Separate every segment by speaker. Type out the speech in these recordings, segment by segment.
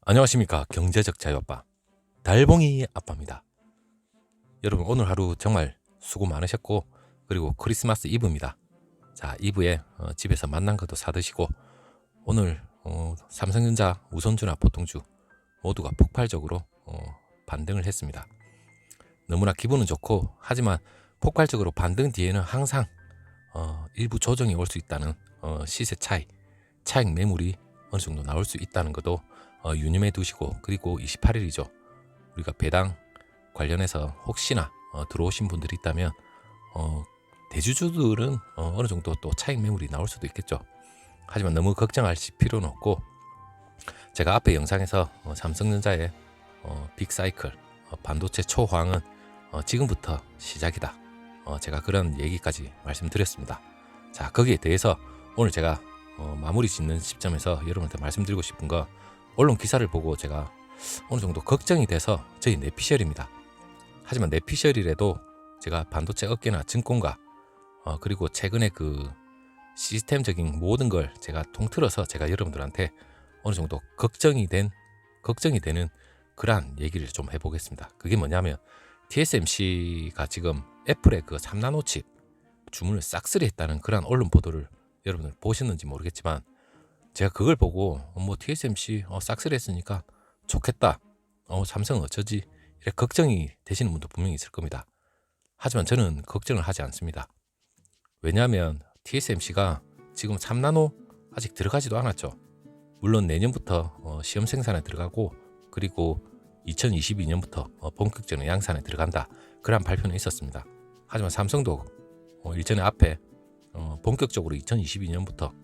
Speaker 1: 안녕하십니까. 경제적 자유아빠 달봉이 아빠입니다. 여러분, 오늘 하루 정말 수고 많으셨고, 그리고 크리스마스 이브입니다. 자, 이브에 집에서 맛난 것도 사드시고, 오늘 삼성전자, 우선주나 보통주 모두가 폭발적으로 반등을 했습니다. 너무나 기분은 좋고, 하지만 폭발적으로 반등 뒤에는 항상 일부 조정이 올 수 있다는 시세 차익 매물이 어느 정도 나올 수 있다는 것도 유념해 두시고, 그리고 28일이죠. 우리가 배당 관련해서 혹시나 들어오신 분들이 있다면 대주주들은 어느 정도 또 차익 매물이 나올 수도 있겠죠. 하지만 너무 걱정하실 필요는 없고, 제가 앞에 영상에서 삼성전자의 빅사이클 반도체 초황은 지금부터 시작이다, 제가 그런 얘기까지 말씀드렸습니다. 자, 거기에 대해서 오늘 제가 마무리 짓는 시점에서 여러분한테 말씀드리고 싶은 거, 언론 기사를 보고 제가 어느 정도 걱정이 돼서 저희 내피셜입니다. 하지만 내피셜이라도 제가 반도체 업계나 증권가 그리고 최근에 그 시스템적인 모든 걸 제가 통틀어서 제가 여러분들한테 어느 정도 걱정이 되는 그러한 얘기를 좀 해보겠습니다. 그게 뭐냐면, TSMC가 지금 애플의 그 3나노 칩 주문을 싹쓸이 했다는 그러한 언론 보도를 여러분들 보셨는지 모르겠지만, 제가 그걸 보고 TSMC 싹쓸이 했으니까 좋겠다, 삼성 어쩌지, 이렇게 걱정이 되시는 분도 분명히 있을 겁니다. 하지만 저는 걱정을 하지 않습니다. 왜냐하면 TSMC가 지금 3나노 아직 들어가지도 않았죠. 물론 내년부터 시험 생산에 들어가고, 그리고 2022년부터 본격적인 양산에 들어간다, 그런 발표는 있었습니다. 하지만 삼성도 일전에 앞에 본격적으로 2022년부터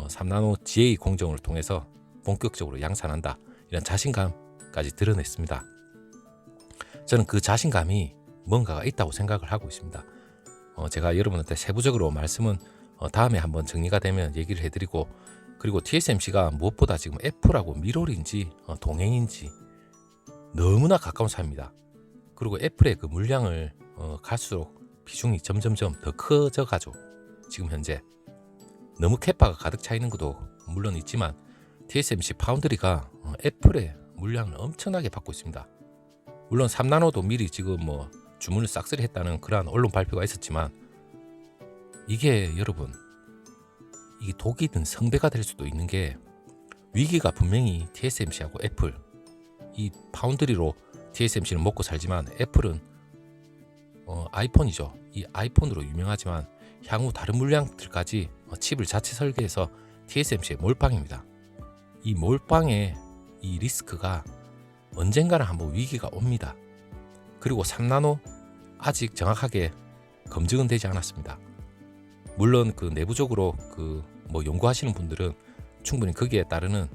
Speaker 1: 3나노 GA 공정을 통해서 본격적으로 양산한다, 이런 자신감까지 드러냈습니다. 저는 그 자신감이 뭔가가 있다고 생각을 하고 있습니다. 제가 여러분한테 세부적으로 말씀은 다음에 한번 정리가 되면 얘기를 해드리고, 그리고 TSMC가 무엇보다 지금 애플하고 밀월인지 동행인지 너무나 가까운 사이입니다. 그리고 애플의 그 물량을 갈수록 비중이 점점점 더 커져가죠. 지금 현재 너무 캐파가 가득 차 있는 것도 물론 있지만, TSMC 파운드리가 애플의 물량을 엄청나게 받고 있습니다. 물론 3나노도 미리 지금 주문을 싹쓸이 했다는 그러한 언론 발표가 있었지만, 이게 여러분, 이게 독이 든 성배가 될 수도 있는 게, 위기가 분명히 TSMC하고 애플, 이 파운드리로 TSMC는 먹고 살지만 애플은 아이폰이죠. 이 아이폰으로 유명하지만 향후 다른 물량들까지 칩을 자체 설계해서 TSMC의 몰빵입니다. 이 몰빵의 이 리스크가 언젠가는 한번 위기가 옵니다. 그리고 3나노 아직 정확하게 검증은 되지 않았습니다. 물론 그 내부적으로 연구하시는 분들은 충분히 거기에 따르는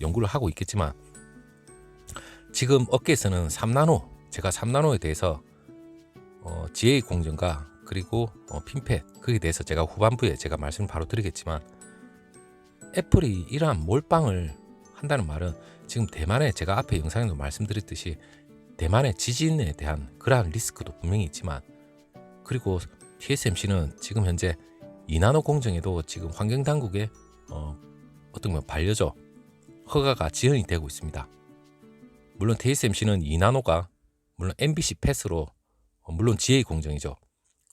Speaker 1: 연구를 하고 있겠지만, 지금 업계에서는 3나노, 제가 3나노에 대해서 GA 공정과 그리고 핀팻, 거기에 대해서 제가 후반부에 제가 말씀을 바로 드리겠지만, 애플이 이러한 몰빵을 한다는 말은 지금 대만에, 제가 앞에 영상에도 말씀드렸듯이 대만의 지진에 대한 그러한 리스크도 분명히 있지만, 그리고 TSMC는 지금 현재 2나노 공정에도 지금 환경당국의 어떤 반려조 허가가 지연이 되고 있습니다. 물론 TSMC는 2나노가 물론 MBC 패스로 물론 GA 공정이죠.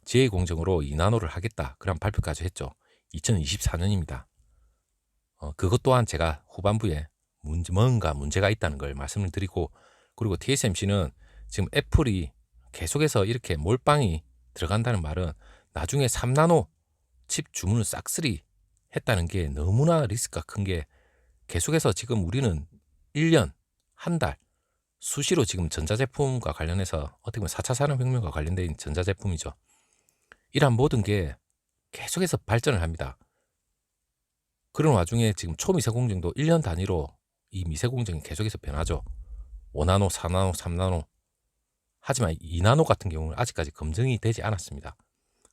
Speaker 1: GA 공정으로 2나노를 하겠다, 그런 발표까지 했죠. 2024년입니다. 그것 또한 제가 후반부에 뭔가 문제가 있다는 걸 말씀을 드리고, 그리고 TSMC는 지금 애플이 계속해서 이렇게 몰빵이 들어간다는 말은 나중에 3나노 칩 주문을 싹쓸이 했다는 게 너무나 리스크가 큰 게, 계속해서 지금 우리는 1년, 한 달 수시로 지금 전자제품과 관련해서 어떻게 보면 4차 산업혁명과 관련된 전자제품이죠. 이러한 모든 게 계속해서 발전을 합니다. 그런 와중에 지금 초미세공정도 1년 단위로 이 미세공정이 계속해서 변하죠. 5나노, 4나노, 3나노. 하지만 2나노 같은 경우는 아직까지 검증이 되지 않았습니다.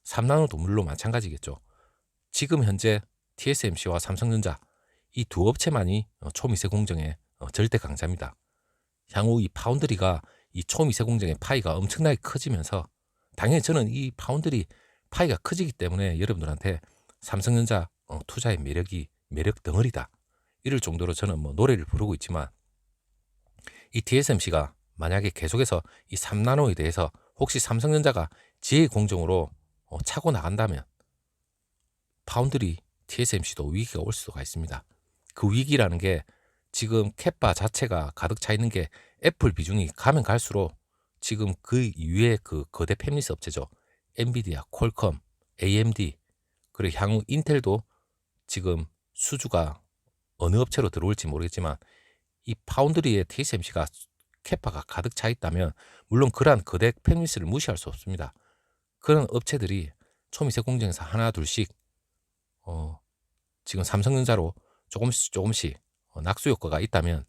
Speaker 1: 3나노도 물론 마찬가지겠죠. 지금 현재 TSMC와 삼성전자 이 두 업체만이 초미세공정의 절대 강자입니다. 향후 이 파운드리가 이 초미세공정의 파이가 엄청나게 커지면서, 당연히 저는 이 파운드리 파이가 커지기 때문에 여러분들한테 삼성전자 투자의 매력 덩어리다, 이럴 정도로 저는 뭐 노래를 부르고 있지만, 이 TSMC가 만약에 계속해서 이 3나노에 대해서 혹시 삼성전자가 지혜 공정으로 차고 나간다면 파운드리 TSMC도 위기가 올 수가 있습니다. 그 위기라는 게 지금 캣바 자체가 가득 차 있는 게 애플 비중이 가면 갈수록 지금 그 이외의 그 거대 팹리스 업체죠. 엔비디아, 퀄컴, AMD, 그리고 향후 인텔도 지금 수주가 어느 업체로 들어올지 모르겠지만, 이 파운드리의 TSMC가 캐파가 가득 차 있다면 물론 그러한 거대 팹리스를 무시할 수 없습니다. 그런 업체들이 초미세 공정에서 하나 둘씩 지금 삼성전자로 조금씩 낙수 효과가 있다면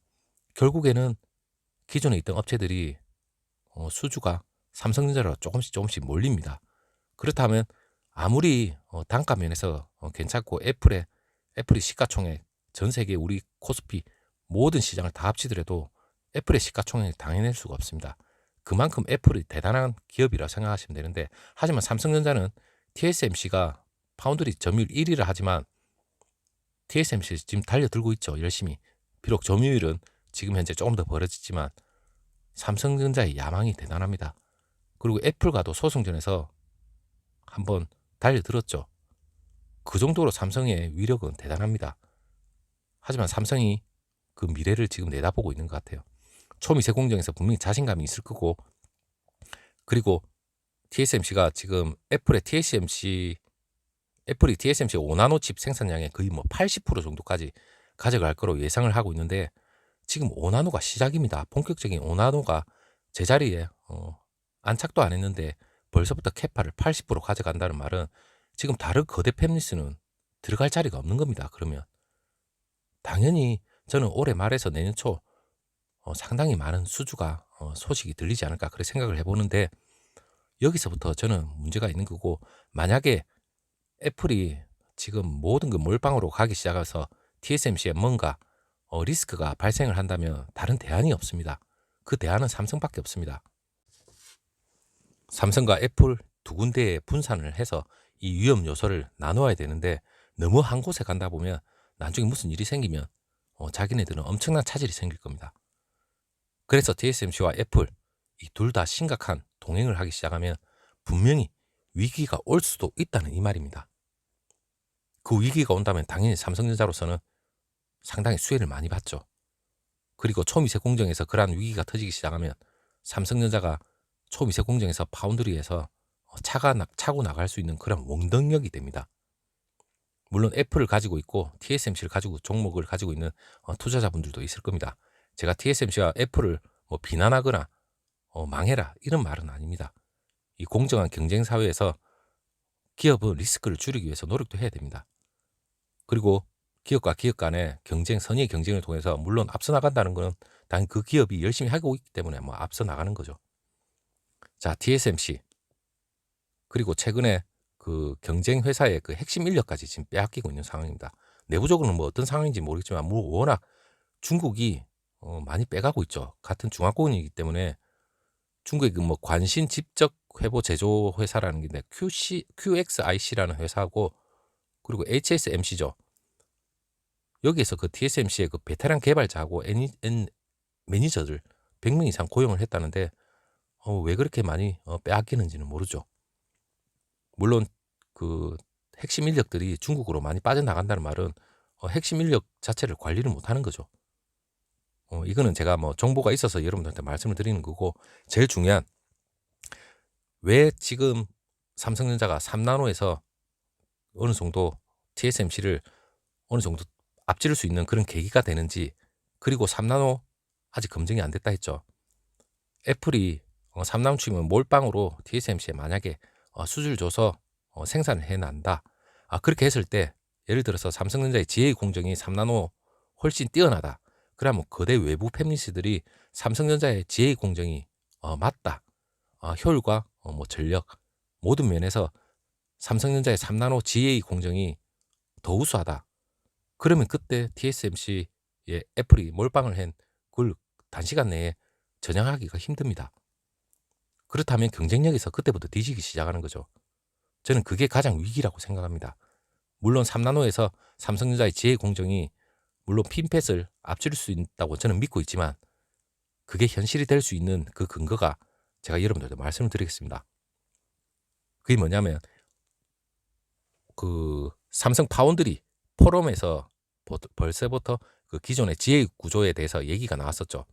Speaker 1: 결국에는 기존에 있던 업체들이 수주가 삼성전자로 조금씩 몰립니다. 그렇다면 아무리 단가 면에서 괜찮고 애플의 시가총액 전 세계 우리 코스피 모든 시장을 다 합치더라도 애플의 시가총액을 당해낼 수가 없습니다. 그만큼 애플이 대단한 기업이라 생각하시면 되는데, 하지만 삼성전자는 TSMC가 파운드리 점유율 1위를 하지만 TSMC 지금 달려들고 있죠. 열심히. 비록 점유율은 지금 현재 조금 더 벌어지지만 삼성전자의 야망이 대단합니다. 그리고 애플과도 소송전에서 한번 달려들었죠. 그 정도로 삼성의 위력은 대단합니다. 하지만 삼성이 그 미래를 지금 내다보고 있는 것 같아요. 초미세 공정에서 분명히 자신감이 있을 거고, 그리고 TSMC가 지금 애플이 TSMC 5나노 칩 생산량의 거의 뭐 80% 정도까지 가져갈 거로 예상을 하고 있는데, 지금 5나노가 시작입니다. 본격적인 5나노가 제자리에 안착도 안 했는데 벌써부터 캐파를 80% 가져간다는 말은 지금 다른 거대 팹리스는 들어갈 자리가 없는 겁니다. 그러면 당연히 저는 올해 말에서 내년 초 상당히 많은 수주가 소식이 들리지 않을까 그렇게 생각을 해보는데, 여기서부터 저는 문제가 있는 거고, 만약에 애플이 지금 모든 그 몰빵으로 가기 시작해서 TSMC에 뭔가 리스크가 발생을 한다면 다른 대안이 없습니다. 그 대안은 삼성밖에 없습니다. 삼성과 애플 두 군데에 분산을 해서 이 위험 요소를 나누어야 되는데, 너무 한 곳에 간다 보면 나중에 무슨 일이 생기면 자기네들은 엄청난 차질이 생길 겁니다. 그래서 TSMC와 애플 이 둘 다 심각한 동행을 하기 시작하면 분명히 위기가 올 수도 있다는 이 말입니다. 그 위기가 온다면 당연히 삼성전자로서는 상당히 수혜를 많이 받죠. 그리고 초미세 공정에서 그러한 위기가 터지기 시작하면 삼성전자가 초미세 공정에서 파운드리에서 차고 나갈 수 있는 그런 원동력이 됩니다. 물론 애플을 가지고 있고 TSMC를 가지고 종목을 가지고 있는 투자자분들도 있을 겁니다. 제가 TSMC와 애플을 뭐 비난하거나 망해라 이런 말은 아닙니다. 이 공정한 경쟁 사회에서 기업은 리스크를 줄이기 위해서 노력도 해야 됩니다. 그리고 기업과 기업 간의 경쟁, 선의의 경쟁을 통해서 물론 앞서 나간다는 것은 당연히 그 기업이 열심히 하고 있기 때문에 뭐 앞서 나가는 거죠. 자, TSMC 그리고 최근에 그 경쟁 회사의 그 핵심 인력까지 지금 빼앗기고 있는 상황입니다. 내부적으로는 뭐 어떤 상황인지 모르겠지만 뭐 워낙 중국이 많이 빼가고 있죠. 같은 중화권이기 때문에 중국의 그 뭐 관신 집적 회보 제조 회사라는 게 있는데 QXIC라는 회사고, 그리고 HSMC죠. 여기에서 그 TSMC의 그 베테랑 개발자하고 매니저들 100명 이상 고용을 했다는데 왜 그렇게 많이 빼앗기는지는 모르죠. 물론 그 핵심 인력들이 중국으로 많이 빠져나간다는 말은 핵심 인력 자체를 관리를 못하는 거죠. 이거는 제가 뭐 정보가 있어서 여러분들한테 말씀을 드리는 거고, 제일 중요한 왜 지금 삼성전자가 3나노에서 어느 정도 TSMC를 어느 정도 앞지를 수 있는 그런 계기가 되는지, 그리고 3나노 아직 검증이 안 됐다 했죠. 애플이 3나노 칩은 몰빵으로 TSMC에 만약에 수주를 줘서 생산을 해난다. 그렇게 했을 때 예를 들어서 삼성전자의 지혜의 공정이 3나노 훨씬 뛰어나다. 그러면 거대 외부 팹리스들이 삼성전자의 지혜의 공정이 맞다. 효율과 뭐 전력 모든 면에서 삼성전자의 3나노 지혜의 공정이 더 우수하다. 그러면 그때 TSMC의 애플이 몰빵을 한 그걸 단시간 내에 전향하기가 힘듭니다. 그렇다면 경쟁력에서 그때부터 뒤지기 시작하는 거죠. 저는 그게 가장 위기라고 생각합니다. 물론 3나노에서 삼성전자의 지혜 공정이 물론 핀펫을 앞줄 수 있다고 저는 믿고 있지만 그게 현실이 될 수 있는 그 근거가 제가 여러분들도 말씀을 드리겠습니다. 그게 뭐냐면 그 삼성 파운드리 포럼에서 벌써부터 그 기존의 지혜 구조에 대해서 얘기가 나왔었죠.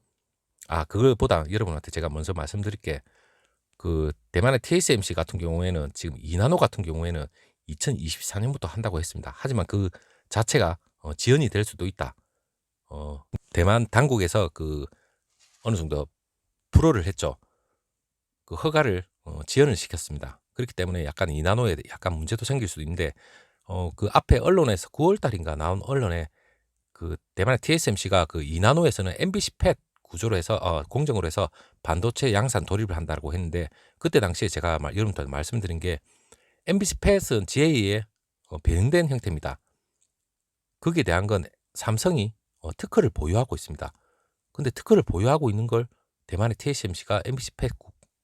Speaker 1: 그걸보다 여러분한테 제가 먼저 말씀드릴게. 그 대만의 TSMC 같은 경우에는 지금 2나노 같은 경우에는 2024년부터 한다고 했습니다. 하지만 그 자체가 지연이 될 수도 있다. 대만 당국에서 그 어느 정도 불허를 했죠. 그 허가를 지연을 시켰습니다. 그렇기 때문에 약간 2나노에 약간 문제도 생길 수도 있는데 그 앞에 언론에서 9월 달인가 나온 언론에 그 대만의 TSMC가 그 2나노에서는 MBC 팻 구조로 해서 공정으로 해서 반도체 양산 돌입을 한다고 했는데 그때 당시에 제가 여러분들 말씀드린 게 MBC 팻은 GA에 배정된 형태입니다. 거기에 대한 건 삼성이 특허를 보유하고 있습니다. 근데 특허를 보유하고 있는 걸 대만의 TSMC가 MBC 팻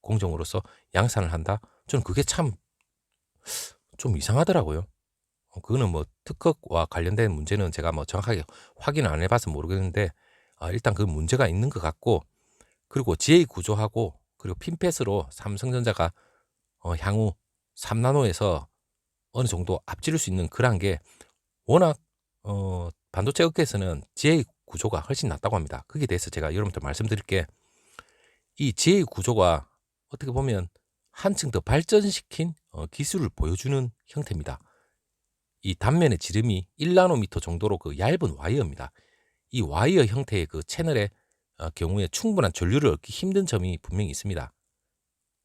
Speaker 1: 공정으로서 양산을 한다? 저는 그게 참 좀 이상하더라고요. 그거는 뭐 특허와 관련된 문제는 제가 뭐 정확하게 확인을 안 해봐서 모르겠는데 일단 그 문제가 있는 것 같고 그리고 GA 구조하고 그리고 핀펫으로 삼성전자가 향후 3나노에서 어느 정도 앞지를 수 있는 그런 게 워낙 반도체 업계에서는 GA 구조가 훨씬 낫다고 합니다. 거기에 대해서 제가 여러분들 말씀드릴게. 이 GA 구조가 어떻게 보면 한층 더 발전시킨 기술을 보여주는 형태입니다. 이 단면의 지름이 1나노미터 정도로 그 얇은 와이어입니다. 이 와이어 형태의 그 채널의 경우에 충분한 전류를 얻기 힘든 점이 분명히 있습니다.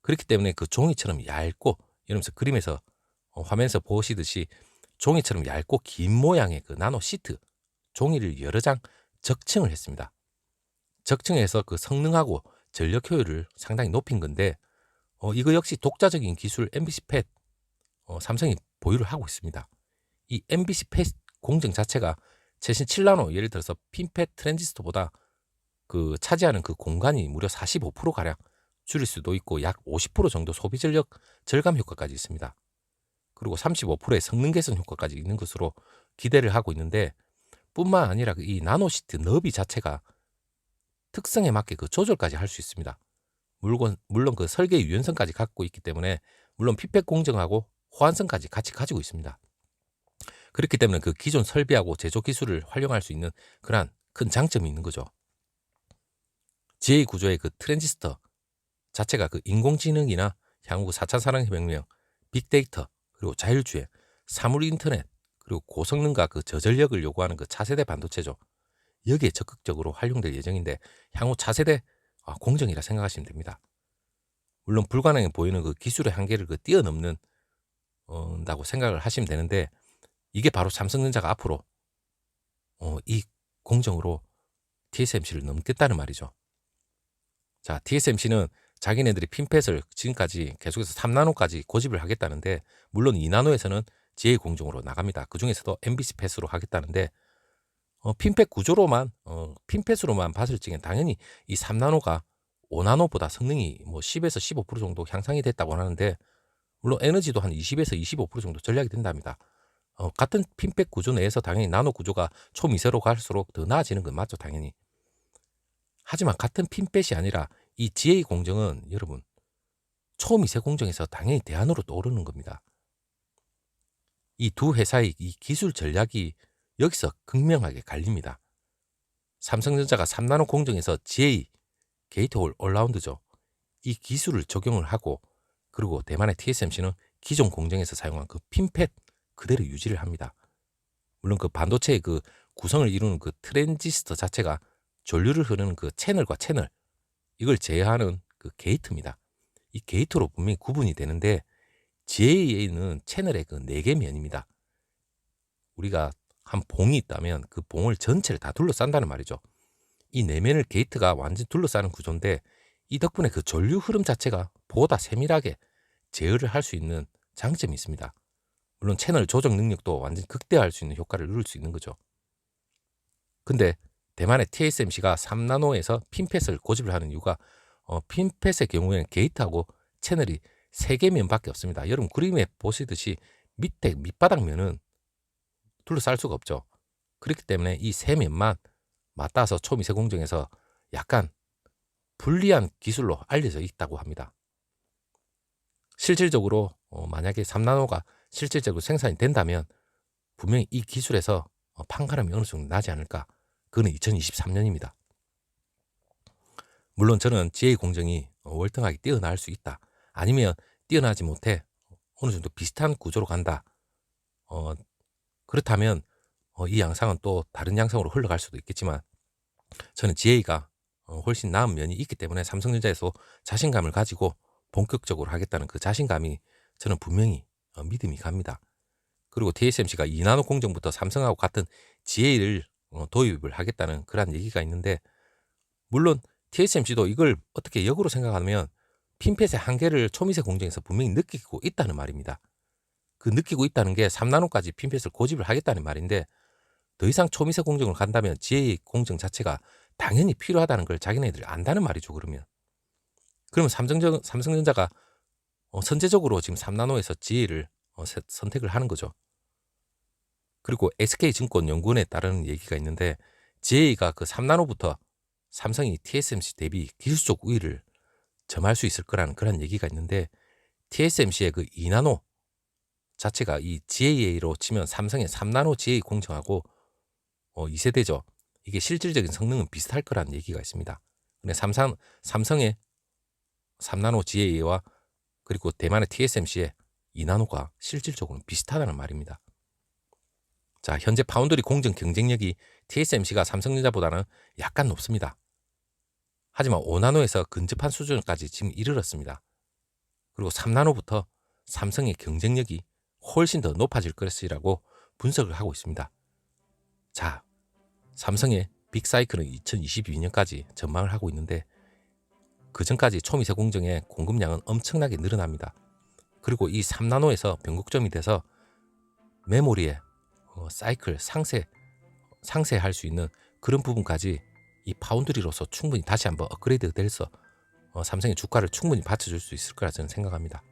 Speaker 1: 그렇기 때문에 그 종이처럼 얇고 이러면서 그림에서 화면에서 보시듯이 종이처럼 얇고 긴 모양의 그 나노 시트 종이를 여러 장 적층을 했습니다. 적층해서 그 성능하고 전력 효율을 상당히 높인 건데 이거 역시 독자적인 기술 MBC 팻 삼성이 보유를 하고 있습니다. 이 MBC 팻 공정 자체가 최신 7나노 예를 들어서 핀펫 트랜지스터보다 그 차지하는 그 공간이 무려 45%가량 줄일 수도 있고 약 50% 정도 소비 전력 절감 효과까지 있습니다. 그리고 35%의 성능 개선 효과까지 있는 것으로 기대를 하고 있는데 뿐만 아니라 이 나노시트 너비 자체가 특성에 맞게 그 조절까지 할 수 있습니다. 물론 그 설계 유연성까지 갖고 있기 때문에 물론 핀펫 공정하고 호환성까지 같이 가지고 있습니다. 그렇기 때문에 그 기존 설비하고 제조 기술을 활용할 수 있는 그러한 큰 장점이 있는 거죠. GA 구조의 그 트랜지스터 자체가 그 인공지능이나 향후 4차 산업혁명, 빅데이터, 그리고 자율주행, 사물 인터넷, 그리고 고성능과 그 저전력을 요구하는 그 차세대 반도체죠. 여기에 적극적으로 활용될 예정인데 향후 차세대 공정이라 생각하시면 됩니다. 물론 불가능해 보이는 그 기술의 한계를 그 뛰어넘는 다고 생각을 하시면 되는데 이게 바로 삼성전자가 앞으로 이 공정으로 TSMC를 넘겠다는 말이죠. 자, TSMC는 자기네들이 핀펫을 지금까지 계속해서 3나노까지 고집을 하겠다는데 물론 2나노에서는 GA 공정으로 나갑니다. 그 중에서도 MBC 팻으로 하겠다는데 핀펫 구조로만 핀펫으로만 봤을 적엔 당연히 이 3나노가 5나노보다 성능이 뭐 10에서 15% 정도 향상이 됐다고 하는데 물론 에너지도 한 20에서 25% 정도 전략이 된답니다. 같은 핀펫 구조 내에서 당연히 나노 구조가 초미세로 갈수록 더 나아지는 건 맞죠, 당연히. 하지만 같은 핀펫이 아니라 이 GA 공정은 여러분 초미세 공정에서 당연히 대안으로 떠오르는 겁니다. 이 두 회사의 이 기술 전략이 여기서 극명하게 갈립니다. 삼성전자가 3나노 공정에서 GA 게이트 올라운드죠. 이 기술을 적용을 하고 그리고 대만의 TSMC는 기존 공정에서 사용한 그 핀펫 그대로 유지를 합니다. 물론 그 반도체의 그 구성을 이루는 그 트랜지스터 자체가 전류를 흐르는 그 채널과 채널 이걸 제어하는 그 게이트입니다. 이 게이트로 분명히 구분이 되는데 GA에는 채널의 그 4개 면입니다. 우리가 한 봉이 있다면 그 봉을 전체를 다 둘러싼다는 말이죠. 이 내면을 게이트가 완전 둘러싸는 구조인데 이 덕분에 그 전류 흐름 자체가 보다 세밀하게 제어를 할 수 있는 장점이 있습니다. 물론 채널 조정 능력도 완전 극대화할 수 있는 효과를 누릴 수 있는 거죠. 근데 대만의 TSMC가 3나노에서 핀펫을 고집을 하는 이유가 핀펫의 경우에는 게이트하고 채널이 3개 면밖에 없습니다. 여러분 그림에 보시듯이 밑에 밑바닥 면은 둘러쌀 수가 없죠. 그렇기 때문에 이 세 면만 맞닿아서 초미세 공정에서 약간 불리한 기술로 알려져 있다고 합니다. 실질적으로 만약에 3나노가 실질적으로 생산이 된다면 분명히 이 기술에서 판가름이 어느 정도 나지 않을까. 그거는 2023년입니다. 물론 저는 GA 공정이 월등하게 뛰어날 수 있다. 아니면 뛰어나지 못해 어느 정도 비슷한 구조로 간다. 그렇다면 이 양상은 또 다른 양상으로 흘러갈 수도 있겠지만 저는 GA가 훨씬 나은 면이 있기 때문에 삼성전자에서 자신감을 가지고 본격적으로 하겠다는 그 자신감이 저는 분명히 믿음이 갑니다. 그리고 TSMC가 2나노 공정부터 삼성하고 같은 GA를 도입을 하겠다는 그런 얘기가 있는데 물론 TSMC도 이걸 어떻게 역으로 생각하면 핀펫의 한계를 초미세 공정에서 분명히 느끼고 있다는 말입니다. 그 느끼고 있다는 게 3나노까지 핀펫을 고집을 하겠다는 말인데 더 이상 초미세 공정을 간다면 GA 공정 자체가 당연히 필요하다는 걸 자기네들이 안다는 말이죠. 그러면 삼성전자가 선제적으로 지금 3나노에서 GA를 선택을 하는 거죠. 그리고 SK증권 연구원에 따르는 얘기가 있는데 GA가 그 3나노부터 삼성이 TSMC 대비 기술적 우위를 점할 수 있을 거라는 그런 얘기가 있는데 TSMC의 그 2나노 자체가 이 GAA로 치면 삼성의 3나노 GA 공정하고 2세대죠. 이게 실질적인 성능은 비슷할 거라는 얘기가 있습니다. 근데 삼성의 3나노 GAA와 그리고 대만의 TSMC의 2나노가 실질적으로는 비슷하다는 말입니다. 자, 현재 파운드리 공정 경쟁력이 TSMC가 삼성전자보다는 약간 높습니다. 하지만 5나노에서 근접한 수준까지 지금 이르렀습니다. 그리고 3나노부터 삼성의 경쟁력이 훨씬 더 높아질 것이라고 분석을 하고 있습니다. 자, 삼성의 빅사이클은 2022년까지 전망을 하고 있는데 그 전까지 초미세 공정의 공급량은 엄청나게 늘어납니다. 그리고 이 3나노에서 변곡점이 돼서 메모리의 사이클 상쇄할 수 있는 그런 부분까지 이 파운드리로서 충분히 다시 한번 업그레이드 돼서 삼성의 주가를 충분히 받쳐줄 수 있을 거라 저는 생각합니다.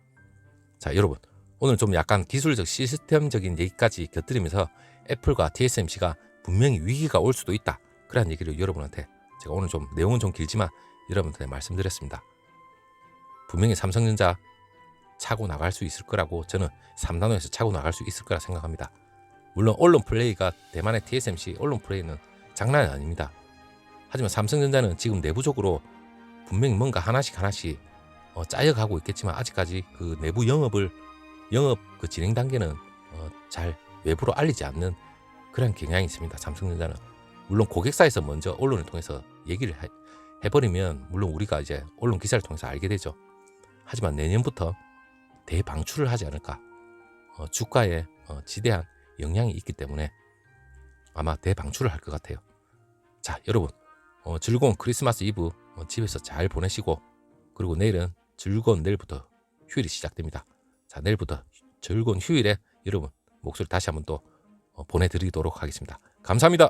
Speaker 1: 자, 여러분 오늘 좀 약간 기술적 시스템적인 얘기까지 곁들이면서 애플과 TSMC가 분명히 위기가 올 수도 있다 그런 얘기를 여러분한테 제가 오늘 좀 내용은 좀 길지만 여러분한테 말씀드렸습니다. 분명히 삼성전자 차고 나갈 수 있을 거라고 저는 3나노에서 차고 나갈 수 있을 거라 생각합니다. 물론 언론 플레이가 대만의 TSMC 언론 플레이는 장난이 아닙니다. 하지만 삼성전자는 지금 내부적으로 분명히 뭔가 하나씩 짜여가고 있겠지만 아직까지 그 내부 영업 그 진행 단계는 잘 외부로 알리지 않는 그런 경향이 있습니다. 삼성전자는 물론 고객사에서 먼저 언론을 통해서 얘기를 해버리면 물론 우리가 이제 언론 기사를 통해서 알게 되죠. 하지만 내년부터 대방출을 하지 않을까. 주가에 지대한 영향이 있기 때문에 아마 대방출을 할 것 같아요. 자, 여러분 즐거운 크리스마스 이브 집에서 잘 보내시고 그리고 내일은 즐거운 내일부터 휴일이 시작됩니다. 자, 내일부터 즐거운 휴일에 여러분 목소리 다시 한번 또 보내드리도록 하겠습니다. 감사합니다.